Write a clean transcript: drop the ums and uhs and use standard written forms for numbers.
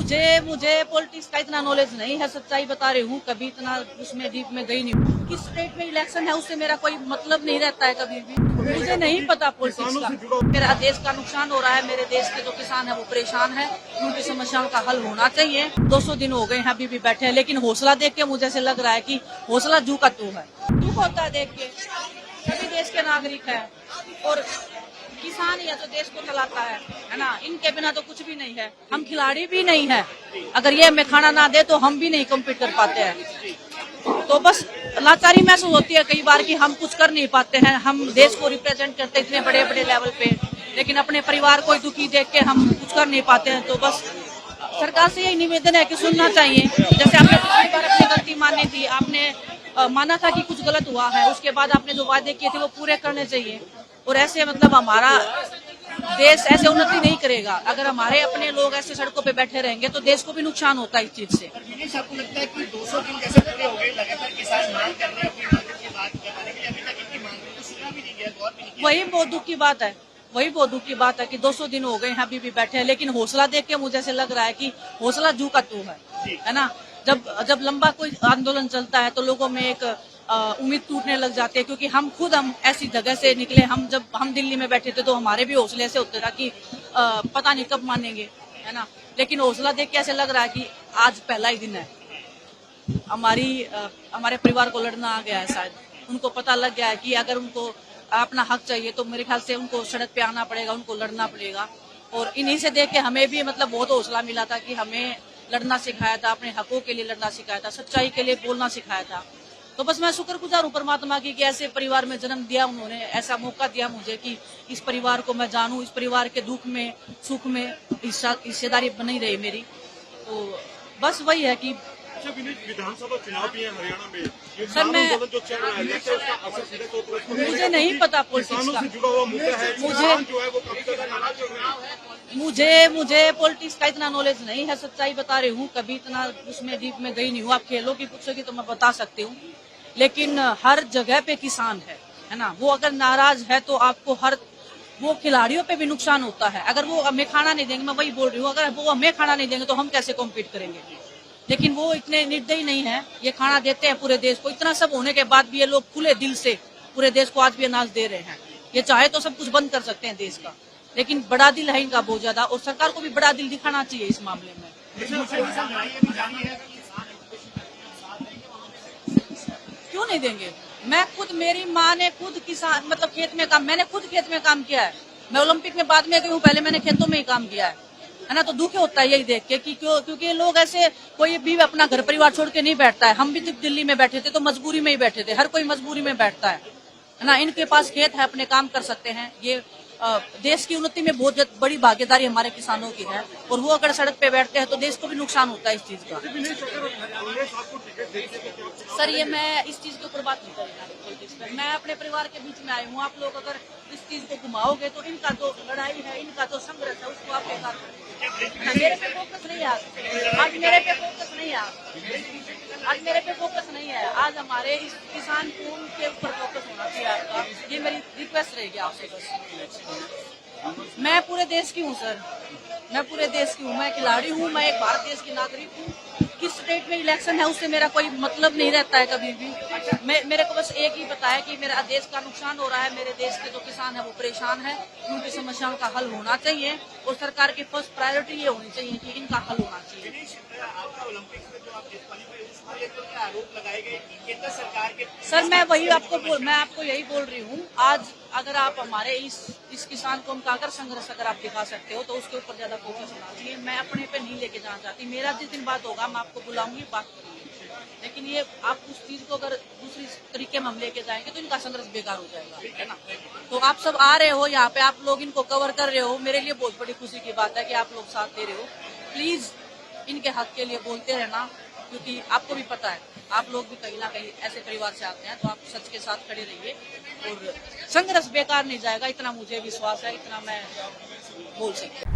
मुझे मुझे पॉलिटिक्स का इतना नॉलेज नहीं है, सच्चाई बता रही हूँ। कभी इतना उसमें डीप में गई नहीं हूँ। किस स्टेट में इलेक्शन है उससे मेरा कोई मतलब नहीं रहता है कभी भी। मुझे नहीं पता पॉलिटिक्स का। मेरा देश का नुकसान हो रहा है, मेरे देश के जो किसान है वो परेशान है, उनकी समस्याओं का हल होना चाहिए। 200 दिन हो गए हैं अभी भी बैठे हैं, लेकिन हौसला देख के मुझे ऐसे लग रहा है कि हौसला जू का तू है। दुख होता है देख के, सभी देश के नागरिक है और किसान ही है जो देश को चलाता है ना। इनके बिना तो कुछ भी नहीं है। हम खिलाड़ी भी नहीं है, अगर ये हमें खाना ना दे तो हम भी नहीं कम्पीट कर पाते हैं। तो बस लाचारी महसूस होती है कई बार कि हम कुछ कर नहीं पाते हैं। हम देश को रिप्रेजेंट करते इतने बड़े बड़े लेवल पे, लेकिन अपने परिवार को दुखी देख के हम कुछ कर नहीं पाते हैं। तो बस सरकार से यही निवेदन है कि सुनना चाहिए। जैसे आपने पिछली बार अपनी गलती मानी थी, आपने माना था कि कुछ गलत हुआ है, उसके बाद आपने जो वादे किए थे वो पूरे करने चाहिए। और ऐसे मतलब हमारा देश ऐसे उन्नति नहीं करेगा अगर हमारे अपने लोग ऐसे सड़कों पे बैठे रहेंगे, तो देश को भी नुकसान होता है इस चीज से। आपको लगता है कि 200 दिन कैसे पूरे हो गए, लगातार किसान मांग कर रहे हैं अपनी मांगों की बात करने के लिए, अभी तक इनकी मांगों को सुना भी नहीं गया, गौर भी नहीं किया। वही बहुत दुख की बात है, वही बहुत दुख की बात है कि 200 दिन हो गए हैं अभी भी बैठे हैं, लेकिन हौसला देख के मुझे ऐसे लग रहा है कि हौसला जू का तू है ना। जब लंबा कोई आंदोलन चलता है तो लोगों में एक उम्मीद टूटने लग जाती है, क्योंकि हम ऐसी जगह से निकले। जब हम दिल्ली में बैठे थे तो हमारे भी हौसले ऐसे होते था कि पता नहीं कब मानेंगे, है ना। लेकिन हौसला देख के ऐसे लग रहा है कि आज पहला ही दिन है। हमारे परिवार को लड़ना आ गया है, शायद उनको पता लग गया है कि अगर उनको अपना हक चाहिए तो मेरे ख्याल से उनको सड़क पे आना पड़ेगा, उनको लड़ना पड़ेगा। और इन्हीं से देख के हमें भी मतलब बहुत हौसला मिला था कि हमें लड़ना सिखाया था, अपने हकों के लिए लड़ना सिखाया था, सच्चाई के लिए बोलना सिखाया था। तो बस मैं शुक्रगुजार हूँ परमात्मा की कि ऐसे परिवार में जन्म दिया उन्होंने, ऐसा मौका दिया मुझे कि इस परिवार को मैं जानूं, इस परिवार के दुख में सुख में हिस्सेदारी बनी रही मेरी। तो बस वही है कि विधानसभा चुनाव भी है हरियाणा में, ये सर मैं आंदोलन जो चल रहा है उसका असर सीधे तौर पर मुझे नहीं पता पॉलिटिक्स का। से जुड़ा हुआ मुद्दा है। किसान जो है वो कब तक नाराज हो रहा है। मुझे पॉलिटिक्स का इतना नॉलेज नहीं है, सच्चाई बता रही हूँ। कभी इतना उसमें डीप में गई नहीं हूँ। आप खेलों की पूछोगी तो मैं बता सकती हूँ, लेकिन हर जगह पे किसान है ना। वो अगर नाराज है तो आपको वो खिलाड़ियों पे भी नुकसान होता है। अगर वो हमें खाना नहीं देंगे, मैं वही बोल रही हूँ, अगर वो हमें खाना नहीं देंगे तो हम कैसे कॉम्पीट करेंगे। लेकिन वो इतने निर्दयी नहीं है, ये खाना देते हैं पूरे देश को। इतना सब होने के बाद भी ये लोग खुले दिल से पूरे देश को आज भी अनाज दे रहे हैं। ये चाहे तो सब कुछ बंद कर सकते हैं देश का, लेकिन बड़ा दिल है इनका बहुत ज्यादा, और सरकार को भी बड़ा दिल दिखाना चाहिए इस मामले में। क्यों नहीं देंगे? मैं खुद, मेरी माँ ने खुद किसान मतलब खेत में काम, मैंने खुद खेत में काम किया है। मैं ओलंपिक में बाद में गई हूँ, पहले मैंने खेतों में ही काम किया है ना। तो दुख होता है यही देख के कि क्योंकि लोग ऐसे, कोई भी अपना घर परिवार छोड़ के नहीं बैठता है। हम भी जब दिल्ली में बैठे थे तो मजबूरी में ही बैठे थे, हर कोई मजबूरी में बैठता है ना। इनके पास खेत है, अपने काम कर सकते हैं। ये देश की उन्नति में बहुत बड़ी भागीदारी हमारे किसानों की है, और वो अगर सड़क पे बैठते हैं तो देश को भी नुकसान होता है इस चीज का। सर ये मैं इस चीज के ऊपर बात नहीं करूँगा, मैं अपने परिवार के बीच में आई हूँ। आप लोग अगर इस चीज को घुमाओगे तो इनका जो लड़ाई है, इनका जो संघर्ष है, उसको आप बेकार करोगे। मेरे पे फोकस नहीं है आज, मेरे पे फोकस नहीं है आज, मेरे पे फोकस नहीं है आज। हमारे इस किसान खून के ऊपर फोकस होना चाहिए आपका, ये मेरी रिक्वेस्ट रहेगी आपसे बस। मैं पूरे देश की हूँ सर, मैं पूरे देश की हूँ, मैं खिलाड़ी हूँ, मैं एक भारत देश की नागरिक हूँ। किस स्टेट में इलेक्शन है उससे मेरा कोई मतलब नहीं रहता है कभी भी। मेरे को बस एक ही पता है कि मेरा देश का नुकसान हो रहा है, मेरे देश के जो किसान है वो परेशान है, उनकी समस्याओं का हल होना चाहिए, और सरकार की फर्स्ट प्रायोरिटी ये होनी चाहिए कि इनका हल होना चाहिए। आरोप लगाए गए केंद्र सरकार के। सर मैं आपको यही बोल रही हूँ। आज अगर आप हमारे इस किसान को उनका अगर संघर्ष अगर आप दिखा सकते हो तो उसके ऊपर ज्यादा फोकस होना चाहिए। मैं अपने पे नहीं लेके जाना चाहती, मेरा जिस दिन बात होगा मैं आपको बुलाऊंगी, बात करूंगी, लेकिन ये आप उस चीज को अगर दूसरी तरीके में हम लेके जाएंगे तो इनका संघर्ष बेकार हो जाएगा, है ना। तो आप सब आ रहे हो यहाँ पे, आप लोग इनको कवर कर रहे हो, मेरे लिए बहुत बड़ी खुशी की बात है कि आप लोग साथ दे रहे हो। प्लीज इनके हक के लिए बोलते रहना, क्योंकि आपको भी पता है आप लोग भी कहीं ना कहीं ऐसे परिवार से आते हैं, तो आप सच के साथ खड़े रहिए और संघर्ष बेकार नहीं जाएगा, इतना मुझे विश्वास है, इतना मैं बोल सकती हूँ।